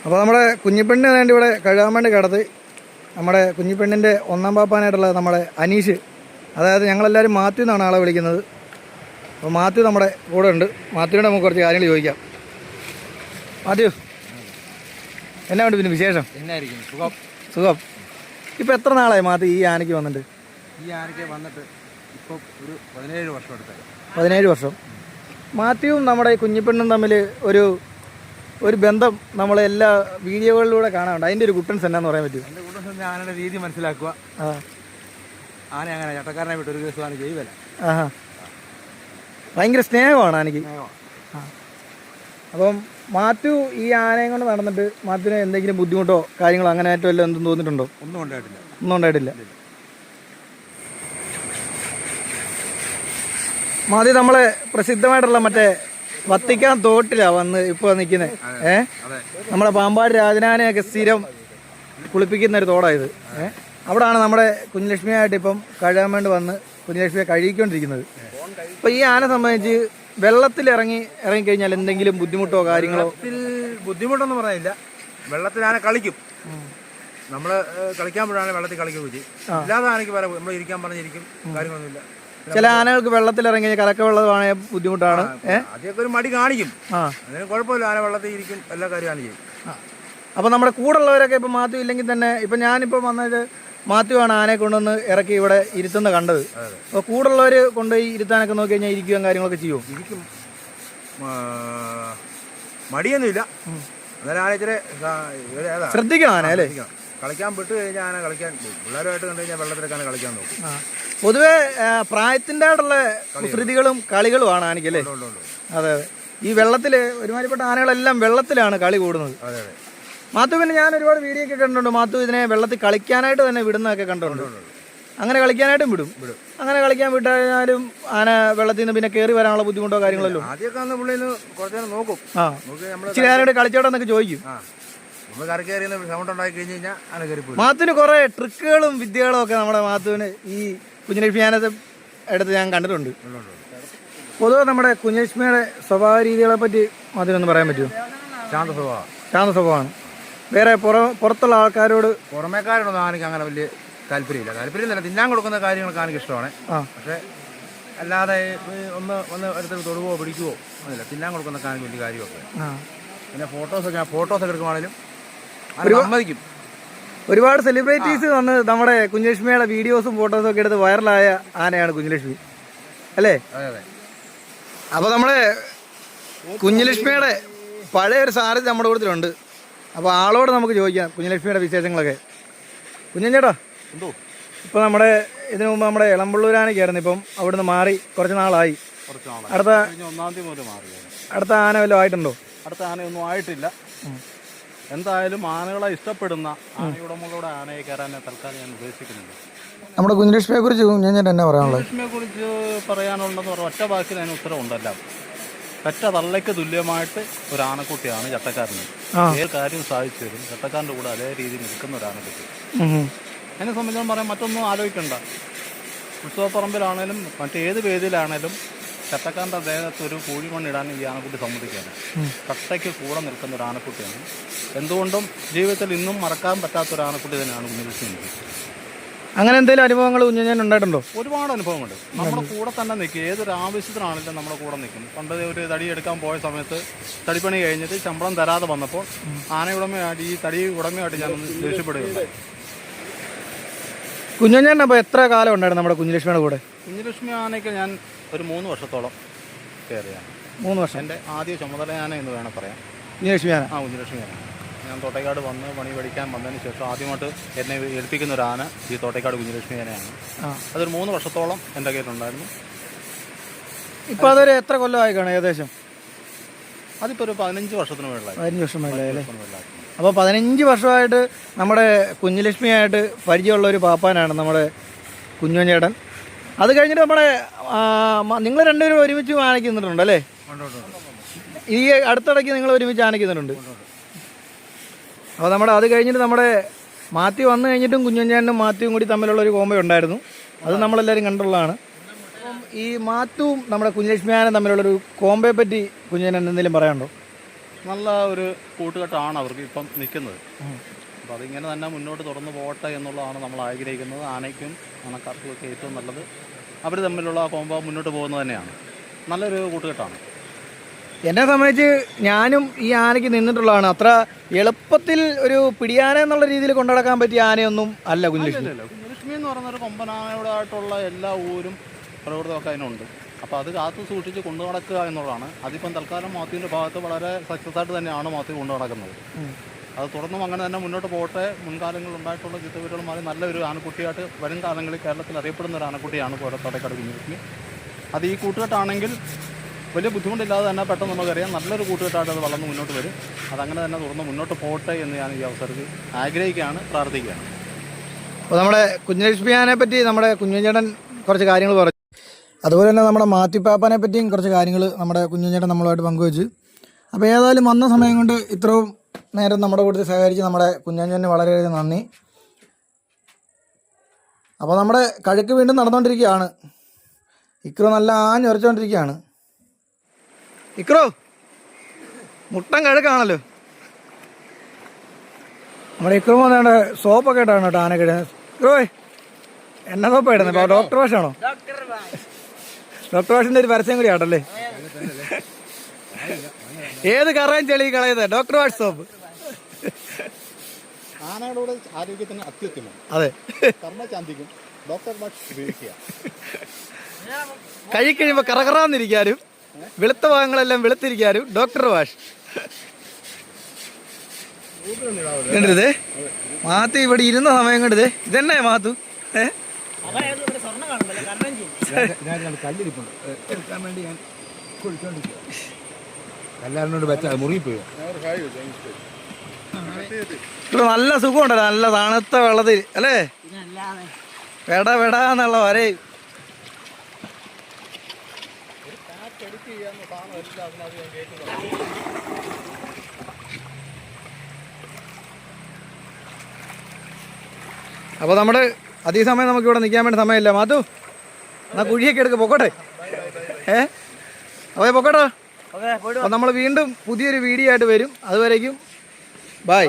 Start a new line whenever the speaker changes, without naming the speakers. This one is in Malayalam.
അപ്പോൾ നമ്മുടെ കുഞ്ഞിപ്പെണ്ണിന് വേണ്ടി ഇവിടെ കഴുകാൻ വേണ്ടി കിടത്ത് നമ്മുടെ കുഞ്ഞിപ്പെണ്ണിൻ്റെ ഒന്നാം പാപ്പാനായിട്ടുള്ള നമ്മുടെ അനീഷ്, അതായത് ഞങ്ങളെല്ലാവരും മാത്യു എന്നാണ് ആളെ വിളിക്കുന്നത്. അപ്പോൾ മാത്യു നമ്മുടെ കൂടെ ഉണ്ട്. മാത്യുവിൻ്റെ നമുക്ക് കുറച്ച് കാര്യങ്ങൾ ചോദിക്കാം. മാത്യു, എന്നാ ഉണ്ട് പിന്നെ വിശേഷം?
എന്നായിരിക്കും? സുഖം.
സുഖം. ഇപ്പോൾ എത്ര നാളായി മാത്യു ഈ ആനയ്ക്ക് വന്നിട്ട്?
ഈ ആനയ്ക്ക് വന്നിട്ട് ഇപ്പോൾ ഒരു 17 വർഷം എടുത്തത്. 17
വർഷം. മാത്യുവും നമ്മുടെ കുഞ്ഞിപ്പെണ്ണും തമ്മിൽ ഒരു ബന്ധം നമ്മൾ എല്ലാ വീഡിയോകളിലൂടെ കാണാറുണ്ട്. അതിൻ്റെ ഒരു ഗുട്ടൻസ് എന്നാന്ന് പറയാൻ പറ്റും?
എൻ്റെ ഗുട്ടൻസ് ആനയുടെ രീതി മനസ്സിലാക്കുക. ആന അങ്ങനെ ചട്ടക്കാരനെ വിട്ട് ഒരു കേസ് ആന ചെയ്യല.
ഭയങ്കര സ്നേഹമാണ് ആനയ്ക്ക്. അപ്പം മാത്യു ഈ ആനയും കൊണ്ട് നടന്നിട്ട് മാത്യുവിന് എന്തെങ്കിലും ബുദ്ധിമുട്ടോ കാര്യങ്ങളോ അങ്ങനെ ഏറ്റവും എല്ലാം എന്തും തോന്നിയിട്ടുണ്ടോ?
ഒന്നും
ഉണ്ടായിട്ടില്ല. മാത്യു നമ്മളെ പ്രസിദ്ധമായിട്ടുള്ള മറ്റേ വത്തിക്കാൻ തോട്ടിലാണ് വന്ന് ഇപ്പോൾ നിൽക്കുന്നത്. നമ്മുടെ പാമ്പാട് രാജനാനെയൊക്കെ സ്ഥിരം കുളിപ്പിക്കുന്ന ഒരു തോടായത്. അവിടാണ് നമ്മുടെ കുഞ്ഞലക്ഷ്മിയായിട്ട് ഇപ്പം കഴുകാൻ വേണ്ടി വന്ന് കുഞ്ഞലക്ഷ്മിയെ കഴുകിക്കൊണ്ടിരിക്കുന്നത്. അപ്പോൾ ഈ ആന സംബന്ധിച്ച് വെള്ളത്തിൽ ഇറങ്ങിക്കഴിഞ്ഞാൽ എന്തെങ്കിലും ബുദ്ധിമുട്ടോ കാര്യങ്ങളോ?
ബുദ്ധിമുട്ടൊന്നും പറയാനില്ല. വെള്ളത്തിൽ ആന കളിക്കും. നമ്മൾ കളിക്കാൻ പോഴാണ് വെള്ളത്തിൽ കളിക്കുകയും ചെയ്യും. അല്ലാതെ ആനയ്ക്ക് പറയാം നമ്മൾ ഇരിക്കാൻ പറഞ്ഞിരിക്കും, കാര്യങ്ങളൊന്നുമില്ല.
ചില ആനകൾക്ക് വെള്ളത്തിൽ ഇറങ്ങി കലക്ക വെള്ളമാണെങ്കിൽ ബുദ്ധിമുട്ടാണ്.
അതൊക്കെ ഒരു മടി കാണിക്കും. അതിന് കുഴപ്പമില്ല, ആന വെള്ളത്തിൽ ഇരിക്കും, എല്ലാ കാര്യവും ആന ചെയ്യും.
അപ്പോൾ നമ്മുടെ കൂടെ ഉള്ളവരൊക്കെ ഇപ്പം മാത്യു ഇല്ലെങ്കിൽ തന്നെ ഇപ്പം ഞാനിപ്പോൾ വന്നത് മാത്യു ആണ് ആനയെ കൊണ്ടുവന്ന് ഇറക്കി ഇവിടെ ഇരുത്തുന്ന കണ്ടത്. അപ്പോൾ കൂടുള്ളവർ കൊണ്ടുപോയി ഇരുത്താനൊക്കെ നോക്കി കഴിഞ്ഞാൽ ഇരിക്കുകയും കാര്യങ്ങളൊക്കെ ചെയ്യുമോ?
ഇരിക്കും, മടിയൊന്നുമില്ല. എന്നാലും ആന ഇച്ചിരി
ശ്രദ്ധിക്കണം ആന അല്ലേ?
കളിക്കാൻ വിട്ട് കഴിഞ്ഞാൽ ആന കളിക്കാൻ പോകും. പിള്ളേരുമായിട്ട് കണ്ടു കഴിഞ്ഞാൽ വെള്ളത്തിലേക്കാണ് കളിക്കാൻ നോക്കും.
പൊതുവെ പ്രായത്തിൻ്റെ ആയിട്ടുള്ള കുസൃതികളും കളികളുമാണ് ആനയ്ക്കല്ലേ? അതെ. ഈ വെള്ളത്തിൽ ഒരുമാതിരിപ്പെട്ട ആനകളെല്ലാം വെള്ളത്തിലാണ് കളി കൂടുന്നത്. മാത്തു പിന്നെ ഞാൻ ഒരുപാട് വീഡിയോ ഒക്കെ കണ്ടിട്ടുണ്ട്. മാത്തു ഇതിനെ വെള്ളത്തിൽ കളിക്കാനായിട്ട് തന്നെ വിടുന്നതൊക്കെ കണ്ടിട്ടുണ്ട്. അങ്ങനെ കളിക്കാനായിട്ടും വിടും. അങ്ങനെ കളിക്കാൻ വിട്ടാലും ആന വെള്ളത്തിൽ നിന്ന് പിന്നെ കയറി വരാനുള്ള ബുദ്ധിമുട്ടോ കാര്യങ്ങളല്ലോ?
നോക്കും.
ഇച്ചിരി ആരോട് കളിച്ചോട്ടെന്നൊക്കെ ചോദിക്കും. മാത്തുവിന് കുറെ ട്രിക്കുകളും വിദ്യകളും ഒക്കെ നമ്മുടെ മാത്തുവിന് ഈ കുഞ്ഞലക്ഷ്മി ആനത്തെ എടുത്ത് ഞാൻ കണ്ടിട്ടുണ്ട്. പൊതുവെ നമ്മുടെ കുഞ്ഞലക്ഷ്മിയുടെ സ്വഭാവ രീതികളെ പറ്റി മാത്തുവിനൊന്ന് പറയാൻ പറ്റുമോ? ശാന്ത സ്വഭാവമാണ്. വേറെ പുറത്തുള്ള ആൾക്കാരോട്
പുറമേക്കാരോടൊന്നും ആനയ്ക്ക് അങ്ങനെ വലിയ താല്പര്യമില്ല. തിന്നാൻ കൊടുക്കുന്ന കാര്യങ്ങളൊക്കെ ആനയ്ക്ക് ഇഷ്ടമാണ്. പക്ഷെ അല്ലാതെ ഒന്ന് അടുത്ത് തൊടുവോ പിടിക്കുവോ അതില്ല. തിന്നാൻ കൊടുക്കുന്ന ആനയ്ക്ക് വലിയ കാര്യമൊക്കെ. പിന്നെ ഫോട്ടോസൊക്കെ എടുക്കുവാണെങ്കിലും സമ്മതിക്കും.
ഒരുപാട് സെലിബ്രിറ്റീസ് വന്ന് നമ്മുടെ കുഞ്ഞലക്ഷ്മിയുടെ വീഡിയോസും ഫോട്ടോസും ഒക്കെ എടുത്ത് വൈറലായ ആനയാണ് കുഞ്ഞലക്ഷ്മി അല്ലേ? അപ്പോൾ നമ്മുടെ കുഞ്ഞലക്ഷ്മിയുടെ പഴയ ഒരു സാരഥി നമ്മുടെ കൂട്ടത്തിലുണ്ട്. അപ്പോൾ ആളോട് നമുക്ക് ചോദിക്കാം കുഞ്ഞലക്ഷ്മിയുടെ വിശേഷങ്ങളൊക്കെ. കുഞ്ഞേട്ടാ, ഇപ്പോൾ നമ്മുടെ ഇതിനു മുമ്പ് നമ്മുടെ ഇളമ്പള്ളൂരാനൊക്കെയായിരുന്നു. ഇപ്പം അവിടുന്ന് മാറി കുറച്ച് നാളായി. അടുത്ത ആന വല്ലതും ആയിട്ടുണ്ടോ?
അടുത്ത ആനയൊന്നും ആയിട്ടില്ല. എന്തായാലും ആനകളെ ഇഷ്ടപ്പെടുന്ന ആനയുടമകളുടെ ആനയെ കയറാൻ തൽക്കാലം ഞാൻ ഉദ്ദേശിക്കുന്നുണ്ട്.
നമ്മുടെ കുഞ്ഞലക്ഷ്മിയെ കുറിച്ച് എന്നാ പറയാനുള്ളത്?
കുഞ്ഞലക്ഷ്മിയെ കുറിച്ച് പറയാനുണ്ടെന്ന് പറഞ്ഞാൽ ഒറ്റ വാക്കിൽ അതിന് ഉത്തരവുണ്ടല്ല. പെറ്റ തള്ളയ്ക്ക് തുല്യമായിട്ട് ഒരു ആനക്കുട്ടിയാണ് ചട്ടക്കാരന്. ഏത് കാര്യം സാധിച്ചു തരും. ചട്ടക്കാരൻ്റെ കൂടെ അതേ രീതിയിൽ നിൽക്കുന്ന ഒരു ആനക്കുട്ടി. അതിനെ സംബന്ധിച്ച് പറയാൻ മറ്റൊന്നും ആലോചിക്കണ്ട. ഉത്സവപ്പറമ്പിലാണേലും മറ്റേത് വേദിയിലാണേലും ചട്ടക്കാരൻ്റെ ദേഹത്ത് ഒരു കുഴിമണ്ണിടാൻ ഈ ആനക്കുട്ടി സമ്മതിക്കുകയാണ്. കട്ടയ്ക്ക് കൂടെ നിൽക്കുന്ന ഒരു ആനക്കുട്ടിയാണ്. എന്തുകൊണ്ടും ജീവിതത്തിൽ ഇന്നും മറക്കാൻ പറ്റാത്ത ഒരു ആനക്കുട്ടി തന്നെയാണ് കുഞ്ഞലക്ഷ്മി.
അങ്ങനെ എന്തെങ്കിലും അനുഭവങ്ങൾ കുഞ്ഞൻ ഉണ്ടായിട്ടുണ്ടോ?
ഒരുപാട് അനുഭവമുണ്ട്. നമ്മുടെ കൂടെ തന്നെ നിൽക്കും. ഏതൊരു ആവശ്യത്തിനാണെങ്കിലും നമ്മുടെ കൂടെ നിൽക്കും. പണ്ട് ഒരു തടി എടുക്കാൻ പോയ സമയത്ത് തടിപ്പണി കഴിഞ്ഞിട്ട് ശമ്പളം തരാതെ വന്നപ്പോൾ ആനയുടമയായിട്ട് ഈ തടി ഉടമയായിട്ട് ഞാനൊന്ന് ദേഷ്യപ്പെടുകയുണ്ടായി.
കുഞ്ഞൻ അപ്പോൾ എത്ര കാലം ഉണ്ടായിരുന്നു നമ്മുടെ കുഞ്ഞലക്ഷ്മിയുടെ കൂടെ?
കുഞ്ഞലക്ഷ്മി ആനയ്ക്ക് ഞാൻ ഒരു 3 വർഷത്തോളം കയറിയാണ്.
3 വർഷം.
എൻ്റെ ആദ്യ ചുമതല ആന എന്ന് വേണം പറയാം.
കുഞ്ഞലക്ഷ്മി ആന.
കുഞ്ഞലക്ഷ്മി ആന. ഞാൻ തോട്ടേക്കാട് വന്ന് പണി പഠിക്കാൻ വന്നതിന് ശേഷം ആദ്യമായിട്ട് എന്നെ ഏൽപ്പിക്കുന്ന ഒരു ആന ഈ തോട്ടേക്കാട് കുഞ്ഞലക്ഷ്മി ആനയാണ്. അതൊരു 3 വർഷത്തോളം എൻ്റെ കയ്യിലുണ്ടായിരുന്നു.
ഇപ്പോൾ അതൊരു എത്ര കൊല്ലമായി കാണും ഏകദേശം?
അതിപ്പോൾ ഒരു 15 വർഷത്തിന് മുകളിലായി.
15 വർഷം മുകളിലായി. അപ്പോൾ 15 വർഷമായിട്ട് നമ്മുടെ കുഞ്ഞലക്ഷ്മിയായിട്ട് പരിചയമുള്ള ഒരു പാപ്പാനാണ് നമ്മുടെ കുഞ്ഞുഞ്ഞേട്ടൻ. അത് കഴിഞ്ഞിട്ട് നമ്മുടെ നിങ്ങൾ രണ്ടുപേരും ഒരുമിച്ച് ആനയ്ക്കുന്നുണ്ട് അല്ലേ? ഈ അടുത്തിടയ്ക്ക് നിങ്ങൾ ഒരുമിച്ച് ആനയ്ക്കുന്നുണ്ട്. അപ്പോൾ അത് കഴിഞ്ഞിട്ട് നമ്മുടെ മാത്യു വന്നു കഴിഞ്ഞിട്ടും കുഞ്ഞുഞ്ഞേട്ടനും മാത്യുവും കൂടി തമ്മിലുള്ള ഒരു കോമ്പോ ഉണ്ടായിരുന്നു. അത് നമ്മളെല്ലാവരും കണ്ടുള്ളതാണ്. ഈ മാത്തുവും നമ്മുടെ കുഞ്ഞലക്ഷ്മി ആനയും തമ്മിലുള്ളൊരു കോമ്പയെ പറ്റി കുഞ്ഞേട്ടൻ എന്തെങ്കിലും പറയാനുണ്ടോ?
നല്ല ഒരു കൂട്ടുകെട്ടാണ് അവർക്ക് ഇപ്പം നിൽക്കുന്നത്. അപ്പോൾ അതിങ്ങനെ തന്നെ മുന്നോട്ട് തുടർന്ന് പോകട്ടെ എന്നുള്ളതാണ് നമ്മൾ ആഗ്രഹിക്കുന്നത്. ആനയ്ക്കും ആനക്കാർക്കും ഒക്കെ ഏറ്റവും നല്ലത് അവർ തമ്മിലുള്ള കോമ്പോ മുന്നോട്ട് പോകുന്നത് തന്നെയാണ്. നല്ലൊരു കൂട്ടുകെട്ടാണ്.
എന്നെ സംബന്ധിച്ച് ഞാനും ഈ ആനയ്ക്ക് നിന്നിട്ടുള്ളതാണ്. അത്ര എളുപ്പത്തിൽ ഒരു പിടിയാന എന്നുള്ള രീതിയിൽ കൊണ്ടുനടക്കാൻ പറ്റിയ ആനയൊന്നും അല്ല കുഞ്ഞലക്ഷ്മി.
കുഞ്ഞലക്ഷ്മി എന്ന് പറയുന്നൊരു കൊമ്പനായോടായിട്ടുള്ള എല്ലാ ഊരും പ്രകൃതമൊക്കെ അതിനുണ്ട്. അപ്പോൾ അത് കാത്തു സൂക്ഷിച്ച് കൊണ്ടു നടക്കുക എന്നുള്ളതാണ്. അതിപ്പം തൽക്കാലം മാത്യുവിൻ്റെ ഭാഗത്ത് വളരെ സക്സസ് ആയിട്ട് തന്നെയാണ് മാത്യു കൊണ്ടു നടക്കുന്നത്. അത് തുടർന്നും അങ്ങനെ തന്നെ മുന്നോട്ട് പോകട്ടെ. മുൻകാലങ്ങളിൽ ഉണ്ടായിട്ടുള്ള ചിത്തവീരുകൾ മാറി നല്ലൊരു ആനക്കുട്ടിയായിട്ട് വരും കാലങ്ങളിൽ കേരളത്തിൽ അറിയപ്പെടുന്ന ഒരു ആനക്കുട്ടിയാണ് തോട്ടേക്കാട് കുഞ്ഞലക്ഷ്മി. അത് ഈ കൂട്ടുകെട്ടാണെങ്കിൽ വലിയ ബുദ്ധിമുട്ടില്ലാതെ തന്നെ പെട്ടെന്ന് നമുക്കറിയാം നല്ലൊരു കൂട്ടുകെട്ടായിട്ട് അത് വളർന്ന് മുന്നോട്ട് വരും. അതങ്ങനെ തന്നെ തുറന്ന് മുന്നോട്ട് പോകട്ടെ എന്ന് ഞാൻ ഈ അവസരത്തിൽ ആഗ്രഹിക്കുകയാണ്, പ്രാർത്ഥിക്കുകയാണ്.
അപ്പോൾ നമ്മുടെ കുഞ്ഞലക്ഷ്മി ആനയെ പറ്റി നമ്മുടെ കുഞ്ഞുചേട്ടൻ കുറച്ച് കാര്യങ്ങൾ പറഞ്ഞു. അതുപോലെ തന്നെ നമ്മുടെ മാത്യുപ്പാപ്പനെ പറ്റിയും കുറച്ച് കാര്യങ്ങൾ നമ്മുടെ കുഞ്ഞുചേട്ടൻ നമ്മളുമായിട്ട് പങ്കുവെച്ച്. അപ്പോൾ ഏതായാലും വന്ന സമയം കൊണ്ട് ഇത്രയും നേരം നമ്മുടെ കൂട്ടത്തിൽ സഹകരിച്ച് നമ്മുടെ കുഞ്ഞാഞ്ഞന് വളരെയധികം നന്ദി. അപ്പോൾ നമ്മുടെ കഴുക്ക് വീണ്ടും നടന്നുകൊണ്ടിരിക്കുകയാണ്. ഇക്രോ നല്ല ആഞ്ഞുരച്ചുകൊണ്ടിരിക്കുകയാണ്. ഇക്രോ മുട്ടൻ കഴുക്കാണല്ലോ. നമ്മുടെ ഇക്രോ വന്നേണ്ട സോപ്പൊക്കെ ഇട്ടാണ് കേട്ടോ ആന കഴിയുന്നത്. ഇക്രോയ് എന്നാ സോപ്പ് ഇടുന്നത്? ഇപ്പോൾ ഡോക്ടർ വാഷാണോ? ഡോക്ടർ വാഷിൻ്റെ ഒരു പരസ്യം കൂടി ആട്ടല്ലേ. ഏത് കറയും ചെളി കളയുന്നത് ഡോക്ടർ വാഷ് സോപ്പ്.
ആനയുടെ ആരോഗ്യത്തിന് അത്യുത്തമം.
അതെ,
കർമ്മശാന്തിക്കും ഡോക്ടർ വാഷ് ഉപയോഗിക്കുക.
കഴിക്കഴിയുമ്പോൾ കറകറാന്നിരിക്കാനും വെളുത്ത ഭാഗങ്ങളെല്ലാം വെളുത്തിരിക്കാനും ഡോക്ടർ വാഷ്. കണ്ടത് മാത്തു ഇവിടെ ഇരുന്ന സമയം കണ്ടത് ഇതന്നെ മാത്തു.
കല്ലിരിപ്പുണ്ട് എടുക്കാൻ വേണ്ടി ഞാൻ കുളിച്ചോണ്ടിരിക്കുക. എല്ലാവരോട് വെച്ചാൽ മുറിയിൽ പോയി.
ഇവിടെ നല്ല സുഖമുണ്ടല്ലോ, നല്ല തണുത്ത വെള്ളത്തിൽ അല്ലേ, വെടാന്നുള്ള വരെ. അപ്പോൾ നമ്മുടെ അധിക സമയം നമുക്ക് ഇവിടെ നിൽക്കാൻ വേണ്ടി സമയമില്ല. മാത്തു എന്നാ കുഴിയൊക്കെ എടുക്കുക, പൊക്കോട്ടെ. അപ്പോൾ പൊക്കോട്ടോ. അപ്പോൾ നമ്മൾ വീണ്ടും പുതിയൊരു വീഡിയോ ആയിട്ട് വരും. അതുവരേക്കും ബൈ.